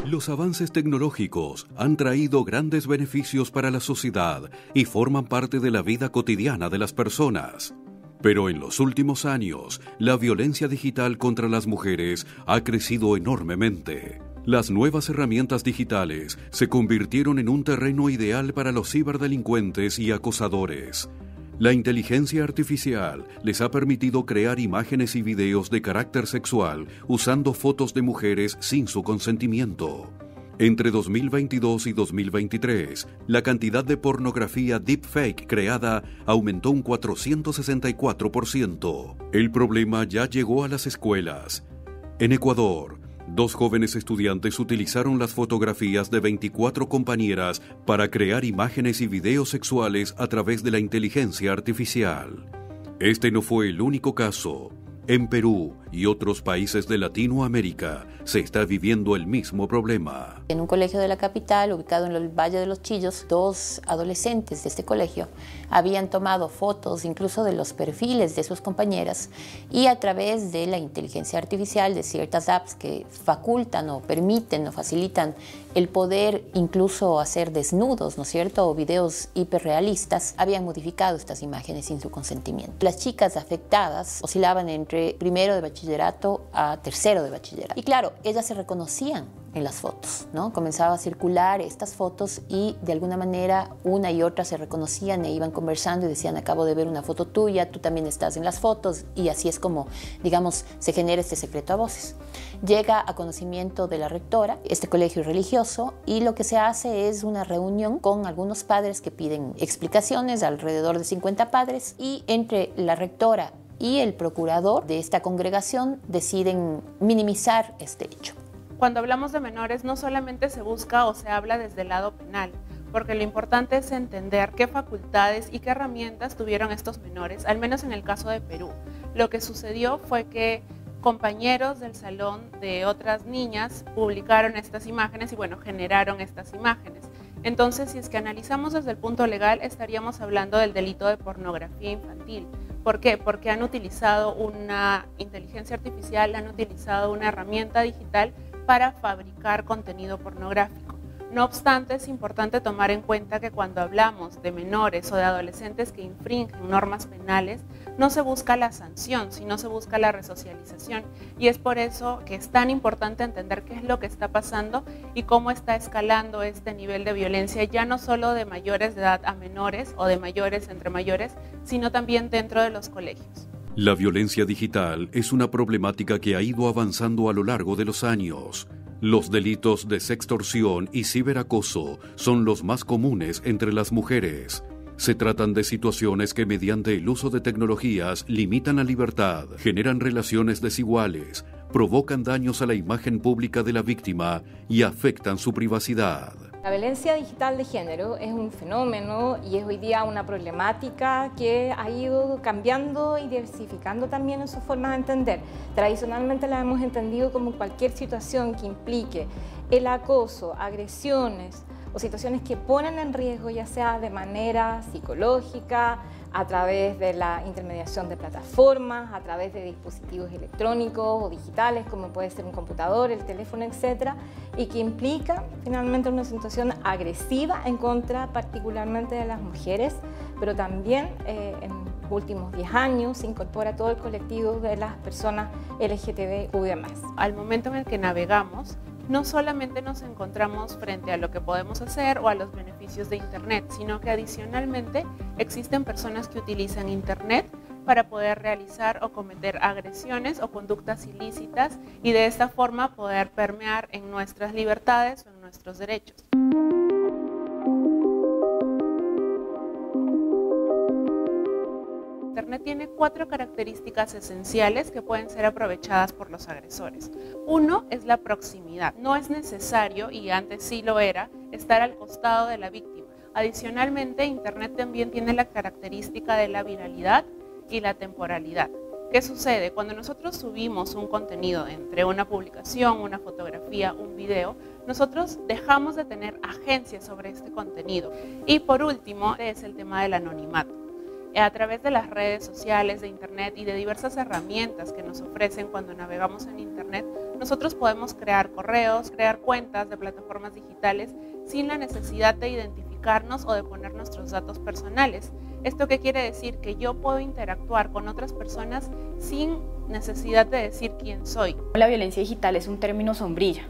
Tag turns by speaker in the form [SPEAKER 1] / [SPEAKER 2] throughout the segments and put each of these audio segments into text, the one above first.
[SPEAKER 1] Los avances tecnológicos han traído grandes beneficios para la sociedad y forman parte de la vida cotidiana de las personas. Pero en los últimos años, la violencia digital contra las mujeres ha crecido enormemente. Las nuevas herramientas digitales se convirtieron en un terreno ideal para los ciberdelincuentes y acosadores. La inteligencia artificial les ha permitido crear imágenes y videos de carácter sexual usando fotos de mujeres sin su consentimiento. Entre 2022 y 2023, la cantidad de pornografía deepfake creada aumentó un 464%. El problema ya llegó a las escuelas. En Ecuador, 2 jóvenes estudiantes utilizaron las fotografías de 24 compañeras para crear imágenes y videos sexuales a través de la inteligencia artificial. Este no fue el único caso. En Perú y otros países de Latinoamérica se está viviendo el mismo problema.
[SPEAKER 2] En un colegio de la capital, ubicado en el Valle de los Chillos, 2 adolescentes de este colegio habían tomado fotos incluso de los perfiles de sus compañeras y a través de la inteligencia artificial, de ciertas apps que facultan o permiten o facilitan el poder incluso hacer desnudos, ¿no es cierto?, o videos hiperrealistas, habían modificado estas imágenes sin su consentimiento. Las chicas afectadas oscilaban entre primero de bachillerato a tercero de bachillerato. Y claro, ellas se reconocían en las fotos, ¿no? Comenzaba a circular estas fotos y de alguna manera una y otra se reconocían e iban conversando y decían: acabo de ver una foto tuya, tú también estás en las fotos, y así es como, digamos, se genera este secreto a voces. Llega a conocimiento de la rectora, este colegio religioso, y lo que se hace es una reunión con algunos padres que piden explicaciones, alrededor de 50 padres, y entre la rectora y el procurador de esta congregación deciden minimizar este hecho.
[SPEAKER 3] Cuando hablamos de menores, no solamente se busca o se habla desde el lado penal, porque lo importante es entender qué facultades y qué herramientas tuvieron estos menores, al menos en el caso de Perú. Lo que sucedió fue que compañeros del salón de otras niñas publicaron estas imágenes y bueno, generaron estas imágenes. Entonces, si es que analizamos desde el punto legal, estaríamos hablando del delito de pornografía infantil. ¿Por qué? Porque han utilizado una inteligencia artificial, han utilizado una herramienta digital para fabricar contenido pornográfico. No obstante, es importante tomar en cuenta que cuando hablamos de menores o de adolescentes que infringen normas penales, no se busca la sanción, sino se busca la resocialización. Y es por eso que es tan importante entender qué es lo que está pasando y cómo está escalando este nivel de violencia, ya no solo de mayores de edad a menores o de mayores entre mayores, sino también dentro de los colegios.
[SPEAKER 1] La violencia digital es una problemática que ha ido avanzando a lo largo de los años. Los delitos de sextorsión y ciberacoso son los más comunes entre las mujeres. Se tratan de situaciones que mediante el uso de tecnologías limitan la libertad, generan relaciones desiguales, provocan daños a la imagen pública de la víctima y afectan su privacidad.
[SPEAKER 4] La violencia digital de género es un fenómeno y es hoy día una problemática que ha ido cambiando y diversificando también en su forma de entender. Tradicionalmente la hemos entendido como cualquier situación que implique el acoso, agresiones o situaciones que ponen en riesgo, ya sea de manera psicológica, a través de la intermediación de plataformas, a través de dispositivos electrónicos o digitales, como puede ser un computador, el teléfono, etc., y que implica finalmente una situación agresiva en contra particularmente de las mujeres, pero también en los últimos 10 años se incorpora todo el colectivo de las personas LGTBIQ+.
[SPEAKER 3] Al momento en el que navegamos, no solamente nos encontramos frente a lo que podemos hacer o a los beneficios de Internet, sino que adicionalmente existen personas que utilizan Internet para poder realizar o cometer agresiones o conductas ilícitas y de esta forma poder permear en nuestras libertades o en nuestros derechos. Internet tiene 4 características esenciales que pueden ser aprovechadas por los agresores. Uno es la proximidad. No es necesario, y antes sí lo era, estar al costado de la víctima. Adicionalmente, Internet también tiene la característica de la viralidad y la temporalidad. ¿Qué sucede? Cuando nosotros subimos un contenido entre una publicación, una fotografía, un video, nosotros dejamos de tener agencia sobre este contenido. Y por último, es el tema del anonimato. A través de las redes sociales, de Internet y de diversas herramientas que nos ofrecen cuando navegamos en Internet, nosotros podemos crear correos, crear cuentas de plataformas digitales sin la necesidad de identificarnos o de poner nuestros datos personales. ¿Esto qué quiere decir? Que yo puedo interactuar con otras personas sin necesidad de decir quién soy.
[SPEAKER 5] La violencia digital es un término sombrilla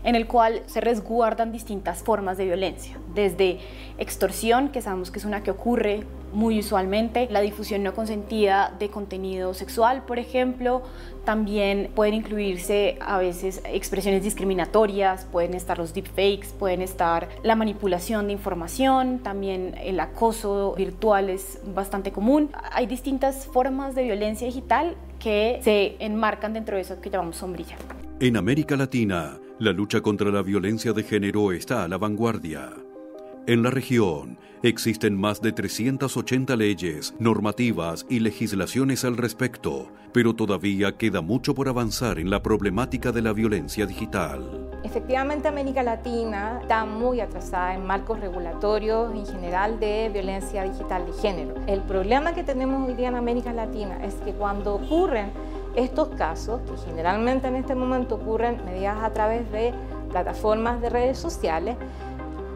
[SPEAKER 5] en el cual se resguardan distintas formas de violencia, desde extorsión, que sabemos que es una que ocurre muy usualmente, la difusión no consentida de contenido sexual, por ejemplo, también pueden incluirse a veces expresiones discriminatorias, pueden estar los deepfakes, pueden estar la manipulación de información, también el acoso virtual es bastante común. Hay distintas formas de violencia digital que se enmarcan dentro de eso que llamamos sombrilla.
[SPEAKER 1] En América Latina, la lucha contra la violencia de género está a la vanguardia. En la región existen más de 380 leyes, normativas y legislaciones al respecto, pero todavía queda mucho por avanzar en la problemática de la violencia digital.
[SPEAKER 4] Efectivamente, América Latina está muy atrasada en marcos regulatorios en general de violencia digital de género. El problema que tenemos hoy día en América Latina es que cuando ocurren estos casos, que generalmente en este momento ocurren mediadas a través de plataformas de redes sociales,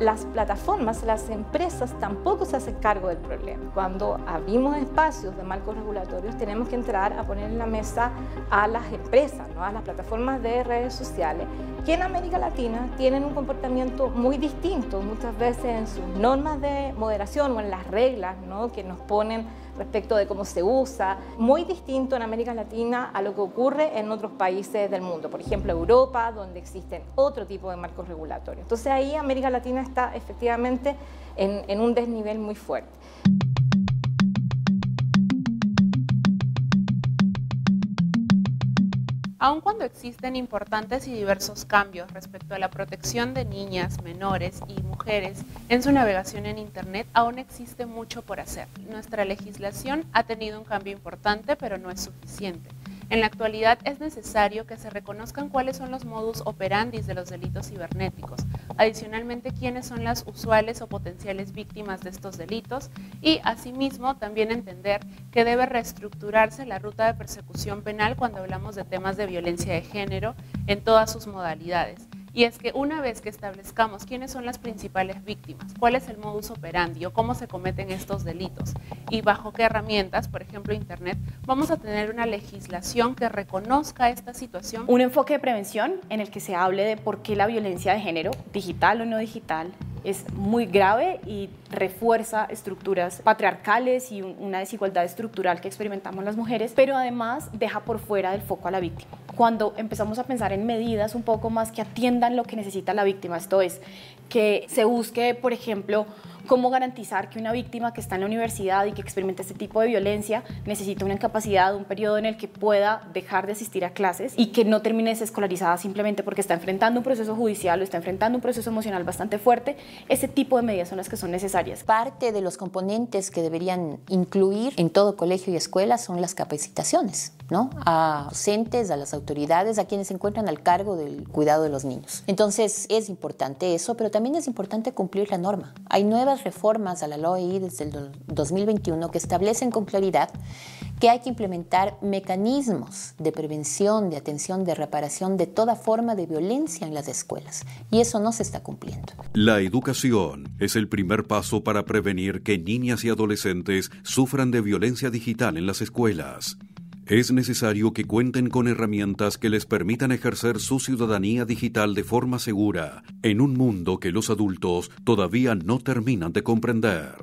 [SPEAKER 4] las plataformas, las empresas tampoco se hacen cargo del problema. Cuando abrimos espacios de marcos regulatorios tenemos que entrar a poner en la mesa a las empresas, ¿no? A las plataformas de redes sociales, que en América Latina tienen un comportamiento muy distinto, muchas veces en sus normas de moderación o en las reglas, ¿no? Que nos ponen respecto de cómo se usa, muy distinto en América Latina a lo que ocurre en otros países del mundo, por ejemplo Europa, donde existen otro tipo de marcos regulatorios. Entonces ahí América Latina está efectivamente en un desnivel muy fuerte.
[SPEAKER 3] Aun cuando existen importantes y diversos cambios respecto a la protección de niñas, menores y mujeres en su navegación en Internet, aún existe mucho por hacer. Nuestra legislación ha tenido un cambio importante, pero no es suficiente. En la actualidad es necesario que se reconozcan cuáles son los modus operandi de los delitos cibernéticos, adicionalmente quiénes son las usuales o potenciales víctimas de estos delitos y asimismo también entender que debe reestructurarse la ruta de persecución penal cuando hablamos de temas de violencia de género en todas sus modalidades. Y es que una vez que establezcamos quiénes son las principales víctimas, cuál es el modus operandi o cómo se cometen estos delitos y bajo qué herramientas, por ejemplo Internet, vamos a tener una legislación que reconozca esta situación.
[SPEAKER 5] Un enfoque de prevención en el que se hable de por qué la violencia de género, digital o no digital, es muy grave y refuerza estructuras patriarcales y una desigualdad estructural que experimentamos las mujeres, pero además deja por fuera del foco a la víctima. Cuando empezamos a pensar en medidas un poco más que atiendan lo que necesita la víctima, esto es, que se busque, por ejemplo, cómo garantizar que una víctima que está en la universidad y que experimenta este tipo de violencia necesita una incapacidad, un periodo en el que pueda dejar de asistir a clases y que no termine desescolarizada simplemente porque está enfrentando un proceso judicial o está enfrentando un proceso emocional bastante fuerte. Ese tipo de medidas son las que son necesarias.
[SPEAKER 2] Parte de los componentes que deberían incluir en todo colegio y escuela son las capacitaciones, ¿no? A docentes, a las autoridades, a quienes se encuentran al cargo del cuidado de los niños. Entonces es importante eso, pero también es importante cumplir la norma. Hay nuevas reformas a la LOI desde el 2021 que establecen con claridad que hay que implementar mecanismos de prevención, de atención, de reparación de toda forma de violencia en las escuelas. Y eso no se está cumpliendo.
[SPEAKER 1] La educación es el primer paso para prevenir que niñas y adolescentes sufran de violencia digital en las escuelas. Es necesario que cuenten con herramientas que les permitan ejercer su ciudadanía digital de forma segura, en un mundo que los adultos todavía no terminan de comprender.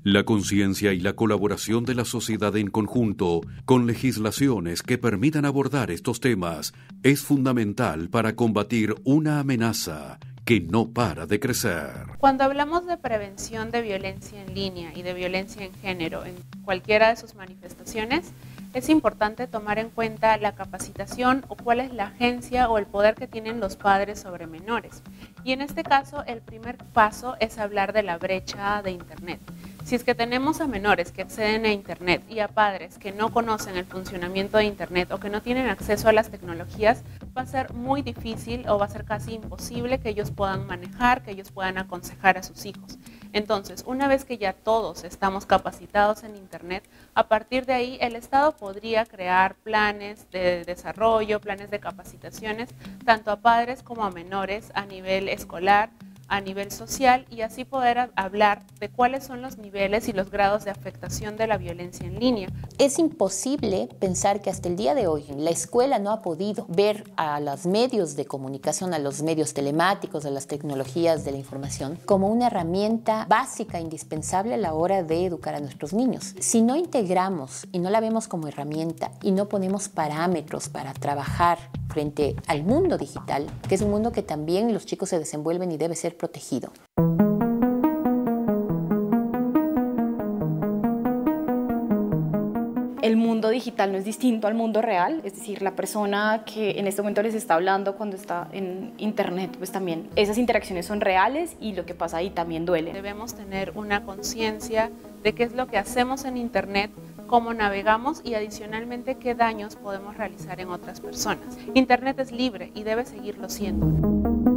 [SPEAKER 1] La conciencia y la colaboración de la sociedad en conjunto, con legislaciones que permitan abordar estos temas, es fundamental para combatir una amenaza que no para de crecer.
[SPEAKER 3] Cuando hablamos de prevención de violencia en línea y de violencia en género en cualquiera de sus manifestaciones, es importante tomar en cuenta la capacitación o cuál es la agencia o el poder que tienen los padres sobre menores. Y en este caso, el primer paso es hablar de la brecha de Internet. Si es que tenemos a menores que acceden a Internet y a padres que no conocen el funcionamiento de Internet o que no tienen acceso a las tecnologías, va a ser muy difícil o va a ser casi imposible que ellos puedan manejar, que ellos puedan aconsejar a sus hijos. Entonces, una vez que ya todos estamos capacitados en Internet, a partir de ahí el Estado podría crear planes de desarrollo, planes de capacitaciones, tanto a padres como a menores a nivel escolar, a nivel social, y así poder hablar de cuáles son los niveles y los grados de afectación de la violencia en línea.
[SPEAKER 2] Es imposible pensar que hasta el día de hoy la escuela no ha podido ver a los medios de comunicación, a los medios telemáticos, a las tecnologías de la información como una herramienta básica, indispensable a la hora de educar a nuestros niños. Si no integramos y no la vemos como herramienta y no ponemos parámetros para trabajar frente al mundo digital, que es un mundo que también los chicos se desenvuelven y debe ser protegido.
[SPEAKER 5] El mundo digital no es distinto al mundo real, es decir, la persona que en este momento les está hablando cuando está en Internet, pues también esas interacciones son reales y lo que pasa ahí también duele.
[SPEAKER 3] Debemos tener una conciencia de qué es lo que hacemos en Internet, cómo navegamos y adicionalmente qué daños podemos realizar en otras personas. Internet es libre y debe seguirlo siendo.